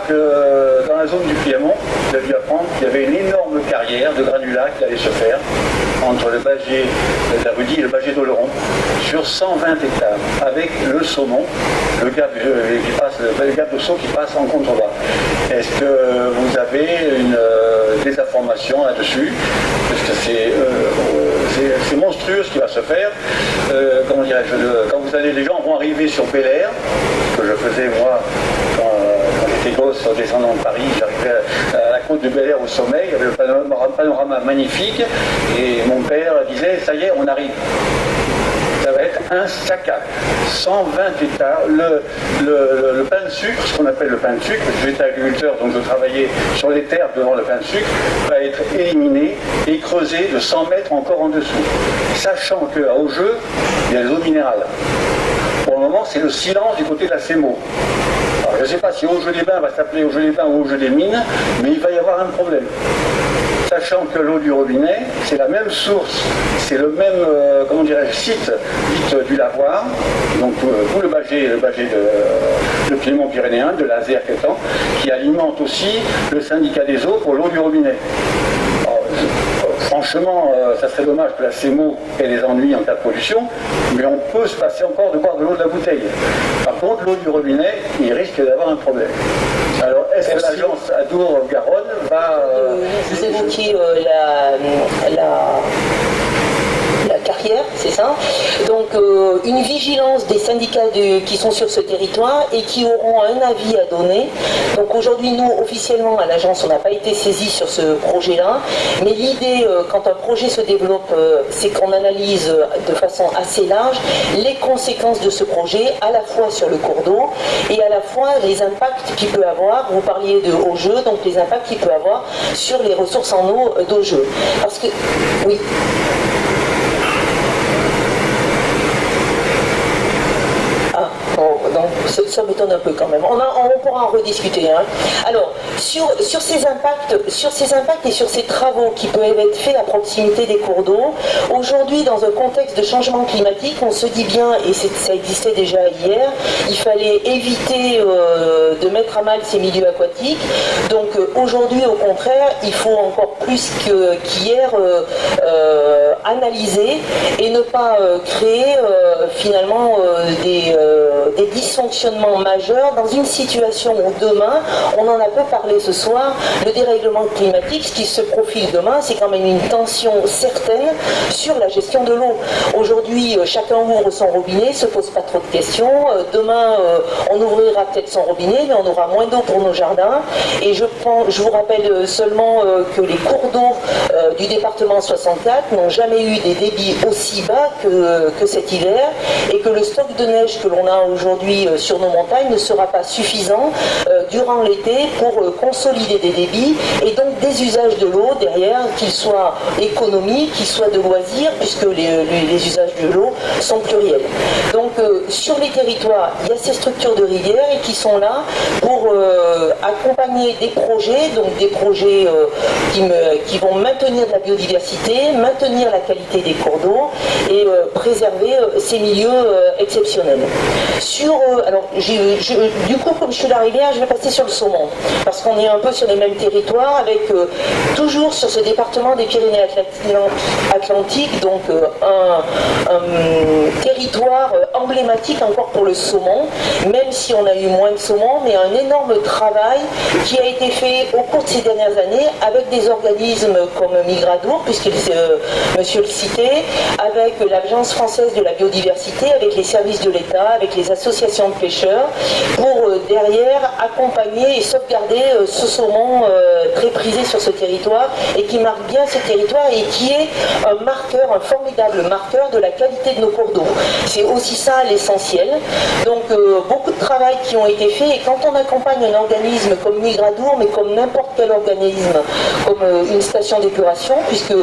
que dans la zone du Piémont, il a dû apprendre qu'il y avait une énorme carrière de granulats qui allait se faire entre le Bâgé de la Rudie et le Bâgé d'Oleron sur 120 hectares, avec le saumon, le gap de saut qui passe en contrebas. Est-ce que vous avez des informations là-dessus? Parce que c'est monstrueux ce qui va se faire. Comment dirais-je, quand les gens vont arriver sur Bel Air, ce que je faisais moi quand j'étais gosse en descendant de Paris, j'arrivais à la côte de Bel Air au sommet, il y avait le panorama magnifique, et mon père disait, ça y est, on arrive. Ça va être un saccage. 120 hectares. Le pain de sucre, ce qu'on appelle le pain de sucre, j'étais agriculteur, donc je travaillais sur les terres devant le pain de sucre, va être éliminé et creusé de 100 mètres encore en dessous. Sachant qu'à Augeux, il y a les eaux minérales. Pour le moment, c'est le silence du côté de la CEMO. Alors, je ne sais pas si Augeux-les-Bains va s'appeler Augeux-les-Bains ou Augeux-des-Mines, mais il va y avoir un problème. Sachant que l'eau du robinet, c'est la même source, c'est le même site dit du lavoir, donc tout le Bâgé de Piémont-Pyrénéen, de la ZERCETAN, qui alimente aussi le syndicat des eaux pour l'eau du robinet. Alors, franchement, ça serait dommage que la CEMO ait des ennuis en cas de pollution, mais on peut se passer encore de boire de l'eau de la bouteille. Par contre, l'eau du robinet, il risque d'avoir un problème. Alors, est-ce que l'agence Adour-Garonne va... Vous évoquiez la carrière, c'est ça? Donc une vigilance des syndicats qui sont sur ce territoire et qui auront un avis à donner. Donc aujourd'hui, nous, officiellement, à l'agence, on n'a pas été saisis sur ce projet-là, mais l'idée, quand un projet se développe, c'est qu'on analyse de façon assez large les conséquences de ce projet, à la fois sur le cours d'eau et à la fois les impacts qu'il peut avoir. Vous parliez de Augeux, donc les impacts qu'il peut avoir sur les ressources en eau d'Augeux. Parce que, oui. Donc ça m'étonne un peu quand même. On pourra en rediscuter. Hein. Alors, sur ces impacts et sur ces travaux qui peuvent être faits à proximité des cours d'eau, aujourd'hui, dans un contexte de changement climatique, on se dit bien, et ça existait déjà hier, il fallait éviter de mettre à mal ces milieux aquatiques. Donc aujourd'hui, au contraire, il faut encore plus qu'hier analyser et ne pas créer finalement des dysfonctionnements majeurs dans une situation où demain, on en a peu parlé ce soir, le dérèglement climatique, ce qui se profile demain, c'est quand même une tension certaine sur la gestion de l'eau. Aujourd'hui, chacun ouvre son robinet, se pose pas trop de questions. Demain, on ouvrira peut-être son robinet, mais on aura moins d'eau pour nos jardins. Et je vous rappelle seulement que les cours d'eau du département 64 n'ont jamais eu des débits aussi bas que cet hiver, et que le stock de neige que l'on a aujourd'hui sur nos montagnes ne sera pas suffisant durant l'été pour consolider des débits et donc des usages de l'eau derrière, qu'ils soient économiques, qu'ils soient de loisirs, puisque les usages de l'eau sont pluriels. Donc sur les territoires, il y a ces structures de rivières et qui sont là pour accompagner des projets, donc des projets qui vont maintenir de la biodiversité, maintenir la qualité des cours d'eau et préserver ces milieux exceptionnels. Alors, du coup, comme je suis la rivière, je vais passer sur le saumon, parce qu'on est un peu sur les mêmes territoires, avec toujours sur ce département des Pyrénées-Atlantiques, donc un territoire emblématique encore pour le saumon, même si on a eu moins de saumon, mais un énorme travail qui a été fait au cours de ces dernières années avec des organismes comme Migradour, puisque monsieur le citait, avec l'Agence française de la biodiversité, avec les services de l'État, avec les associations de pêcheurs, pour derrière accompagner et sauvegarder ce saumon très prisé sur ce territoire et qui marque bien ce territoire et qui est un marqueur, un formidable marqueur de la qualité de nos cours d'eau. C'est aussi ça l'essentiel. Donc beaucoup de travail qui ont été faits, et quand on accompagne un organisme comme Migradour, mais comme n'importe quel organisme, comme une station d'épuration, d'épuration, puisque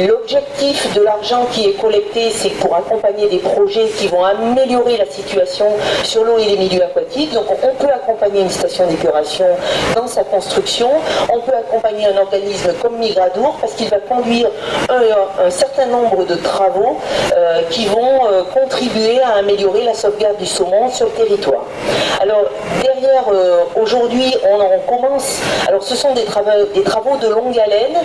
l'objectif de l'argent qui est collecté, c'est pour accompagner des projets qui vont améliorer la situation sur l'eau et les milieux aquatiques. Donc on peut accompagner une station d'épuration dans sa construction, on peut accompagner un organisme comme Migradour parce qu'il va conduire un certain nombre de travaux qui vont contribuer à améliorer la sauvegarde du saumon sur le territoire. Alors derrière, aujourd'hui, on commence, alors ce sont des travaux de longue haleine,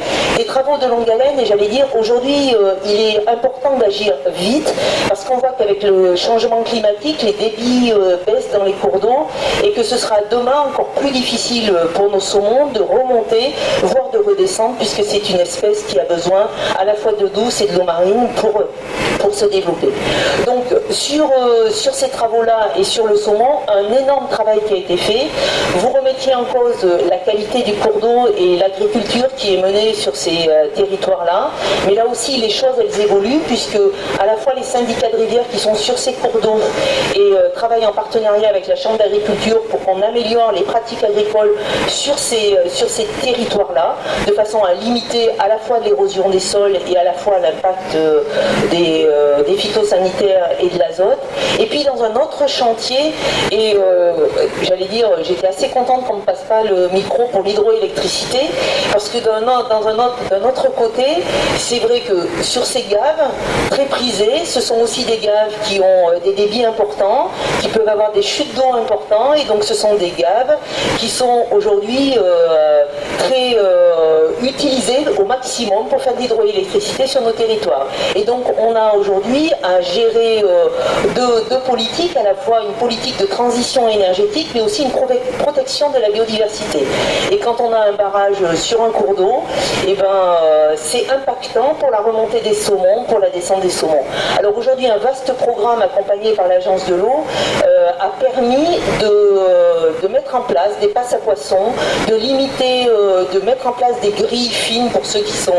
et j'allais dire, aujourd'hui, il est important d'agir vite, parce qu'on voit qu'avec le changement climatique, les débits baissent dans les cours d'eau, et que ce sera demain encore plus difficile pour nos saumons de remonter, voire de redescendre, puisque c'est une espèce qui a besoin à la fois d'eau douce et de l'eau marine pour se développer. Donc sur ces travaux-là et sur le saumon, un énorme travail qui a été fait. Vous remettiez en cause la qualité du cours d'eau et l'agriculture qui est menée sur ces territoires-là, mais là aussi les choses elles évoluent, puisque à la fois les syndicats de rivière qui sont sur ces cours d'eau et travaillent en partenariat avec la Chambre d'agriculture pour qu'on améliore les pratiques agricoles sur ces territoires-là, de façon à limiter à la fois l'érosion des sols et à la fois l'impact des phytosanitaires et de l'azote. Et puis dans un autre chantier, et j'allais dire, j'étais assez contente qu'on ne passe pas le micro pour l'hydroélectricité, parce que d'un autre côté, c'est vrai que sur ces gaves très prisées, ce sont aussi des gaves qui ont des débits importants, qui peuvent avoir des chutes d'eau importantes, et donc ce sont des gaves qui sont aujourd'hui très utilisées au maximum pour faire de l'hydroélectricité sur nos territoires. Et donc on a aujourd'hui à gérer deux politiques, à la fois une politique de transition énergétique, mais aussi une protection de la biodiversité. Et quand on a un barrage sur un cours d'eau, eh ben, c'est impactant pour la remontée des saumons, pour la descente des saumons. Alors aujourd'hui, un vaste programme accompagné par l'Agence de l'eau a permis de mettre en place des passes à poissons, de limiter, de mettre en place des grilles fines pour ceux qui sont,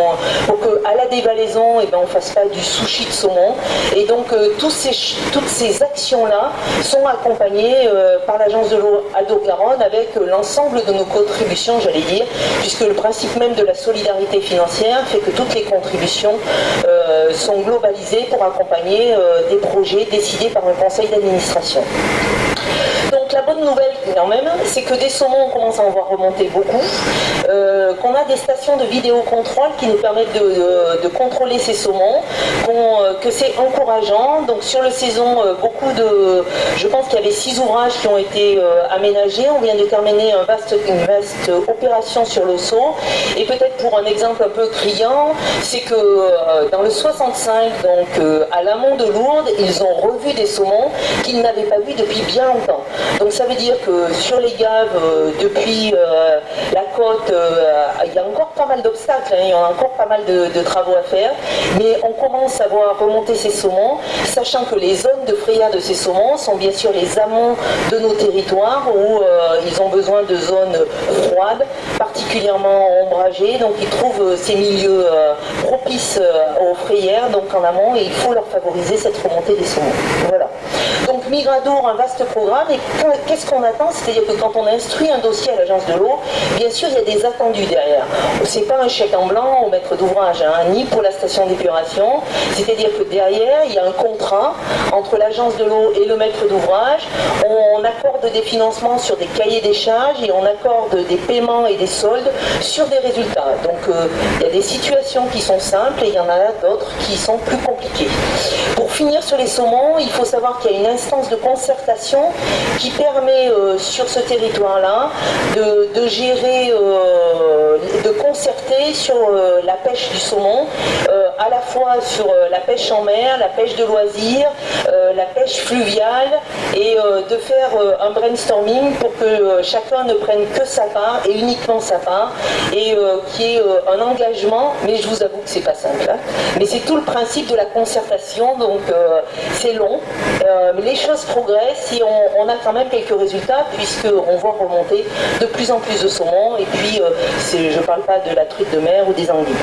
pour qu'à la dévalaison, eh ben, on ne fasse pas du sushi de saumon. Et donc toutes ces actions-là sont accompagnées par l'Agence de l'eau Alto-Garonne avec l'ensemble de nos contributions, j'allais dire, puisque le principe même de la solidarité financière fait que toutes les contributions sont globalisées pour accompagner des projets décidés par un conseil d'administration. Donc la bonne nouvelle quand même, c'est que des saumons, on commence à en voir remonter beaucoup, qu'on a des stations de vidéocontrôle qui nous permettent de contrôler ces saumons, que c'est encourageant. Donc sur le saison, je pense qu'il y avait 6 ouvrages qui ont été aménagés. On vient de terminer une vaste opération sur l'Ossau. Et peut-être pour un exemple un peu criant, c'est que dans le 65, donc à l'amont de Lourdes, ils ont revu des saumons qu'ils n'avaient pas vus depuis bien longtemps. Donc ça veut dire que sur les gaves, depuis la côte, il y a encore pas mal d'obstacles, hein, il y a encore pas mal de travaux à faire, mais on commence à voir remonter ces saumons, sachant que les zones de frayade de ces saumons sont bien sûr les amont de nos territoires où ils ont besoin de zones froides, particulièrement ombragées, donc ils trouvent ces milieux propices aux frayères, donc en amont, et il faut leur favoriser cette remontée des saumons. Voilà. Donc Migradour, un vaste programme, et qu'est-ce qu'on attend? C'est-à-dire que quand on instruit un dossier à l'agence de l'eau, bien sûr il y a des attendus derrière. C'est pas un chèque en blanc au maître d'ouvrage, hein, ni pour la station d'épuration, c'est-à-dire que derrière il y a un contrat entre l'agence de l'eau et le maître d'ouvrage, on accorde des financements sur des cahiers des charges et on accorde des paiements et des soldes sur des résultats. Donc il y a des situations qui sont simples et il y en a d'autres qui sont plus compliquées. Pour finir sur les saumons, il faut savoir qu'il y a une instance de concertation qui permet sur ce territoire-là de gérer, de concerter sur la pêche du saumon, à la fois sur la pêche en mer, la pêche de loisirs, la pêche fluviale, et de faire un brainstorming pour que chacun ne prenne que sa part et uniquement sa part, et qu'il y ait un engagement, mais je vous avoue que c'est pas simple, hein, mais c'est tout le principe de la concertation, donc c'est long, mais les choses progressent et on a quand même quelques résultats puisqu'on voit remonter de plus en plus de saumons, et puis je ne parle pas de la truite de mer ou des anguilles.